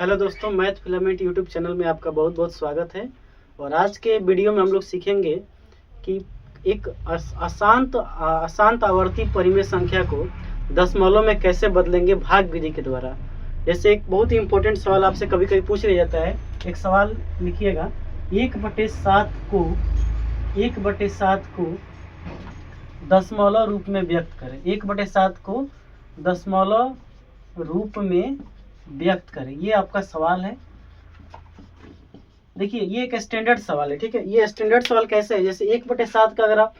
Hello दोस्तों, math filament YouTube channel में आपका बहुत बहुत स्वागत है। और आज के वीडियो में हम लोग सीखेंगे कि एक अशांत आवर्ती परिमेय संख्या को दशमलव में कैसे बदलेंगे भाग विधि के द्वारा। जैसे एक बहुत ही इंपॉर्टेंट सवाल आपसे कभी कभी पूछ लिया जाता है। एक सवाल लिखिएगा, 1/7 को दशमलव रूप में व्यक्त करें। 1/7 को दशमलव रूप में व्यक्त करें, ये आपका सवाल है। देखिए, ये एक स्टैंडर्ड सवाल है, ठीक है। ये स्टैंडर्ड सवाल कैसे है, जैसे 1/7 का अगर आप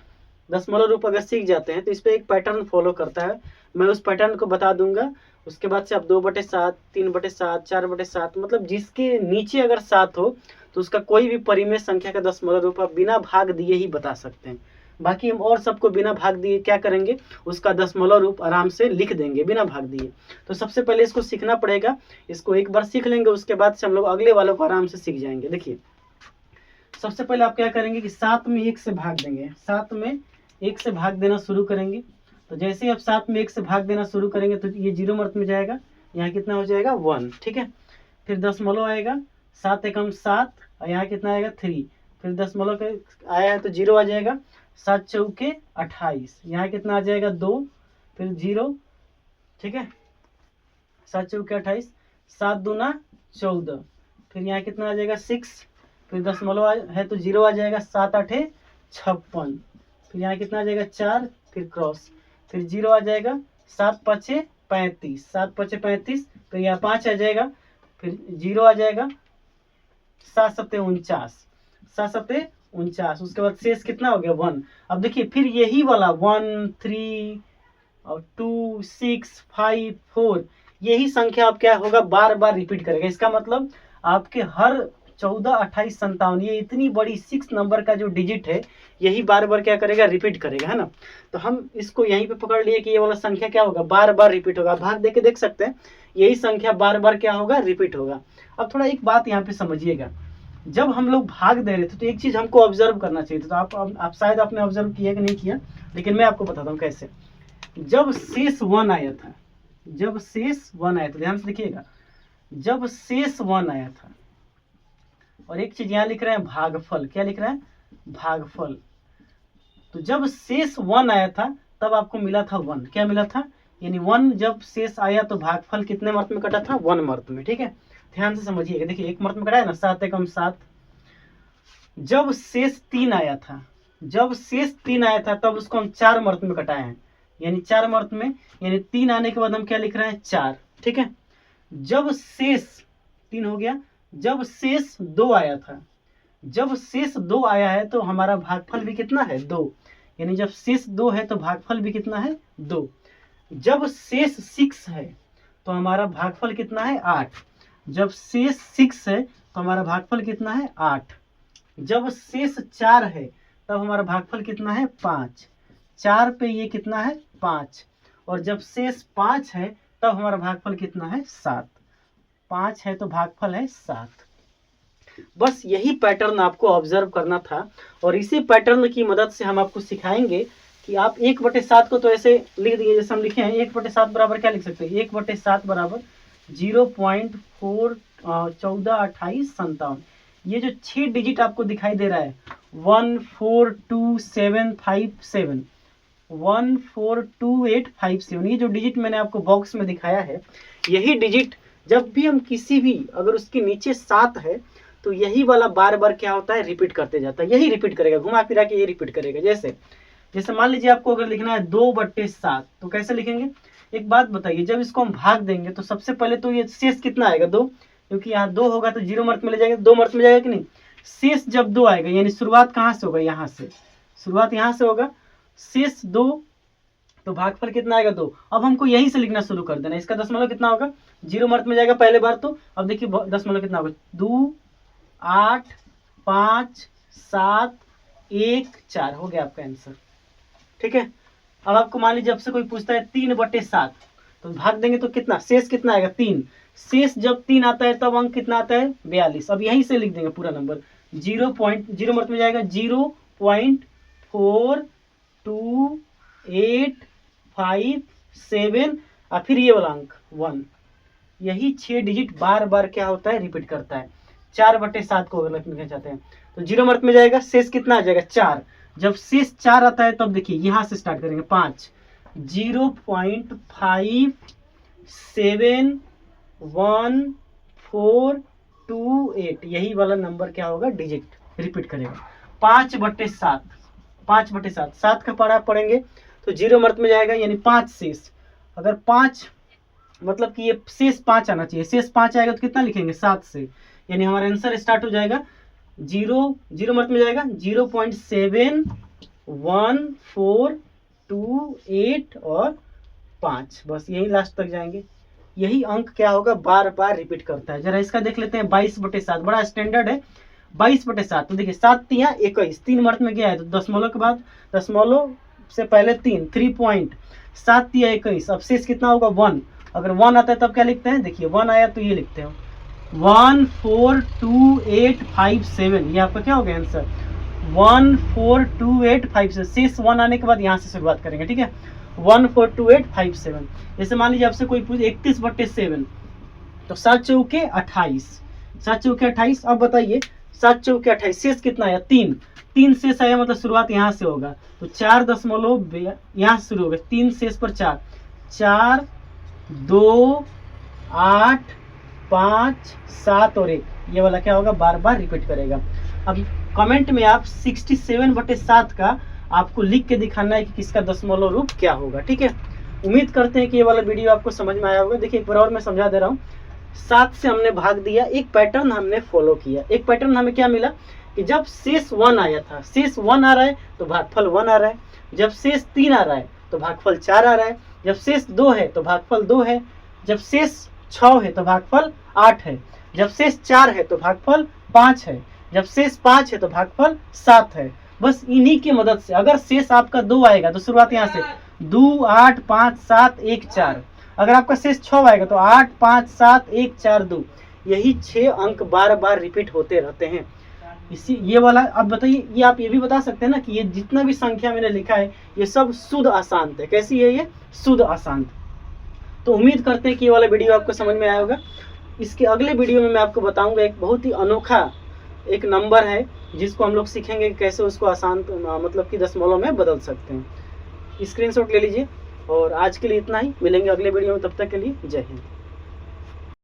दशमलव रूप अगर सीख जाते हैं तो इस पर एक पैटर्न फॉलो करता है। मैं उस पैटर्न को बता दूंगा, उसके बाद से आप 2/7, 3/7, 4/7, मतलब जिसके नीचे अगर 7 हो तो उसका कोई भी परिमेय संख्या का दशमलव रूप आप बिना भाग दिए ही बता सकते हैं। बाकी हम और सबको बिना भाग दिए क्या करेंगे, उसका दशमलव रूप आराम से लिख देंगे बिना भाग दिए। तो सबसे पहले इसको सीखना पड़ेगा। इसको एक बार सीख लेंगे, उसके बाद से हम लोग अगले वालों को आराम से सीख जाएंगे। देखिए, सबसे पहले आप क्या करेंगे कि 7 में 1 से भाग देंगे। 7 में 1 से भाग देना शुरू करेंगे। तो जैसे ही आप 7 में 1 से भाग देना शुरू करेंगे तो ये 0 मर्त में जाएगा, यहाँ कितना हो जाएगा 1, ठीक है। फिर दशमलव आएगा, 7 एकम 7, और यहाँ कितना आएगा 3। फिर दशमलव के आया है तो 0 आ जाएगा, 7 चौके 28, यहाँ कितना आ जाएगा 2, फिर 0, ठीक है। 7 चौके 28, 7 दूना 14, फिर यहाँ कितना आ जाएगा 6, फिर दशमलव है तो 0 आ जाएगा, 7 8 56, फिर यहाँ कितना आ जाएगा 4, फिर क्रॉस, फिर 0 आ जाएगा, 7 5 35, 7 5 35, फिर यहाँ 5 आ जाएगा, फिर 0 आ जाएगा, 7 7 49, 7 7 49, उसके बाद शेष कितना हो गया 1। अब देखिए, फिर यही वाला 1 3 और 2 6 5 4 यही संख्या आप क्या होगा बार बार रिपीट करेगा। इसका मतलब आपके हर 14 28 57 ये इतनी बड़ी 6 नंबर का जो डिजिट है यही बार बार क्या करेगा, रिपीट करेगा, है ना। तो हम इसको यहीं पे पकड़ लिए कि ये वाला संख्या क्या होगा, बार बार रिपीट होगा। भाग दे के देख सकते हैं, यही संख्या बार बार क्या होगा, रिपीट होगा। अब थोड़ा एक बात यहाँ पे समझिएगा, जब हम लोग भाग दे रहे थे तो एक चीज हमको ऑब्जर्व करना चाहिए था। तो आप शायद आपने ऑब्जर्व किया कि नहीं किया, लेकिन मैं आपको बताता हूँ कैसे। जब शेष 1 आया था, ध्यान से देखिएगा, जब शेष 1 आया था, और एक चीज यहाँ लिख रहे हैं भागफल, क्या लिख रहे हैं, भागफल। तो जब शेष 1 आया था तब आपको मिला था 1, क्या मिला था, यानी 1 जब शेष आया तो भागफल कितने मर्त में कटा था, 1 मर्त में, ठीक है। ध्यान से समझिएगा, देखिए 1 मर्त में कटा है ना, 7 एकम 7। जब शेष 3 आया था, तब उसको हम 4 मर्त में कटाए हैं, यानी 4 मर्त में, यानी 3 आने के बाद हम क्या लिख रहे हैं 4, ठीक है। जब शेष 3 हो गया, जब शेष 2 आया था, जब शेष 2 आया है तो हमारा भागफल भी कितना है 2, यानी जब शेष 2 है तो भागफल भी कितना है 2। जब शेष 6 है तो हमारा भागफल कितना है 8। जब शेष 6 है तो हमारा भागफल कितना है 8। जब शेष 4 है तब हमारा भागफल कितना है 5। 4 पे ये कितना है 5। और जब शेष 5 है तब हमारा भागफल कितना है 7। 5 है तो भागफल है 7। बस यही पैटर्न आपको ऑब्जर्व करना था, और इसी पैटर्न की मदद से हम आपको सिखाएंगे कि आप 1/7 को तो ऐसे लिख दिए, जैसे हम लिखे हैं 1/7 बराबर क्या लिख सकते हैं, 1/7 बराबर 0.4 14 28 57। ये जो 6 डिजिट आपको दिखाई दे रहा है 142757, 142857, ये जो डिजिट मैंने आपको बॉक्स में दिखाया है, यही डिजिट जब भी हम किसी भी, अगर उसके नीचे 7 है तो यही वाला बार बार क्या होता है, रिपीट करते जाता है, यही रिपीट करेगा, घुमा फिरा के ये रिपीट करेगा। जैसे मान लीजिए आपको अगर लिखना है 2/7, तो कैसे लिखेंगे, एक बात बताइए, जब इसको हम भाग देंगे तो सबसे पहले तो ये शेष कितना आएगा 2, क्योंकि यहाँ 2 होगा तो 0 मर्त में ले जाएगा, 2 मर्त में जाएगा कि नहीं। शेष जब 2 आएगा यानी शुरुआत कहाँ से होगा, यहाँ से, शुरुआत यहाँ से होगा, शेष 2 तो भागफल कितना आएगा 2। अब हमको यहीं से लिखना शुरू कर देना, इसका दशमलव कितना होगा, 0 मर्त में जाएगा पहले बार तो। अब देखिए दशमलव कितना होगा, 2 8 5 7 1 4 हो गया आपका आंसर, ठीक है। अब आपको मान लीजिए आपसे कोई पूछता है 3/7, तो भाग देंगे तो कितना, शेष कितना आएगा 3। शेष जब 3 आता है तब अंक कितना आता है 42। अब यहीं से लिख देंगे पूरा नंबर, 0 मर्त में जाएगा 0.4285 7, और फिर ये वाला अंक 1, यही 6 डिजिट बार बार क्या होता है, रिपीट करता है। 4/7 को अगर लिखना चाहते हैं तो 0 मर्थ में जाएगा, शेष कितना आ जाएगा 4। जब शेष 4 आता है तब देखिए यहाँ से स्टार्ट करेंगे 5, 0.57148, यही वाला नंबर क्या होगा, डिजिट रिपीट करेगा। 5/7, 5/7, 7 का पढ़ा पढ़ेंगे तो 0 मर्थ में जाएगा, यानी 5 शेष। अगर 5 मतलब कि ये शेष 5 आना चाहिए, शेष 5 आएगा तो कितना लिखेंगे 7 से, यानी हमारा आंसर स्टार्ट हो जाएगा 0 मर्थ में जाएगा 0.71428 और 5, बस यही लास्ट तक जाएंगे। यही अंक क्या होगा, बार बार रिपीट करता है। जरा इसका देख लेते हैं 22/7, बड़ा स्टैंडर्ड है। 22/7 तो देखिए 7 तिया 21, 3 मर्थ में गया है तो दशमलव के बाद, दशमलव से पहले 3 पॉइंट, 7 तिया 21, अब शेष कितना होगा 1। अगर 1 आता है तब क्या लिखते हैं, देखिए 1 आया तो ये लिखते हो 142857, ये आपका क्या हो गया आंसर 142857। शेष 1 आने के बाद यहाँ से शुरुआत करेंगे, ठीक है 142857। जैसे मान लीजिए आपसे कोई पूछे 31/7 तो 7 चौके 28, 7 चौके 28। अब बताइए 7 चौके 28, शेष कितना आया 3 शेष आया, मतलब शुरुआत यहाँ से होगा तो 4 दशमलव यहाँ से शुरू होगा, 3 शेष पर 4, 4 2 8 5 7 और 1, ये वाला क्या होगा, बार बार रिपीट करेगा। अब कमेंट में आप 67/7 का आपको लिख के दिखाना है कि किसका दशमलव रूप क्या होगा, ठीक है। उम्मीद करते हैं कि ये वाला वीडियो आपको समझ में आया होगा। देखिए एक बार और मैं समझा दे रहा हूँ। 7 से हमने भाग दिया, एक पैटर्न हमने फॉलो किया। एक पैटर्न हमें क्या मिला कि जब शेष 1 आया था, शेष 1 आ रहा है तो भागफल 1 आ रहा है, जब शेष 3 आ रहा है तो भागफल 4 आ रहा है, जब शेष 2 है तो भागफल 2 है, जब शेष 6 है तो भागफल 8 है, जब शेष 4 है तो भागफल 5 है, जब शेष 5 है तो भागफल 7 है। बस इन्हीं की मदद से, अगर शेष आपका 2 आएगा तो शुरुआत यहाँ से 2 8 5 7 1 4, अगर आपका शेष 6 आएगा तो 8 5 7 1 4 2, यही 6 अंक बार बार रिपीट होते रहते हैं। इसी ये वाला, अब बताइए ये आप ये भी बता सकते हैं ना कि ये जितना भी संख्या मैंने लिखा है ये सब शुद्ध अशांत है। कैसी है ये, शुद्ध अशांत। तो उम्मीद करते हैं कि ये वाला वीडियो आपको समझ में आया होगा। इसके अगले वीडियो में मैं आपको बताऊंगा एक बहुत ही अनोखा एक नंबर है जिसको हम लोग सीखेंगे कि कैसे उसको अशांत मतलब कि दशमलव में बदल सकते हैं। स्क्रीनशॉट ले लीजिए। और आज के लिए इतना ही, मिलेंगे अगले वीडियो में, तब तक के लिए जय हिंद।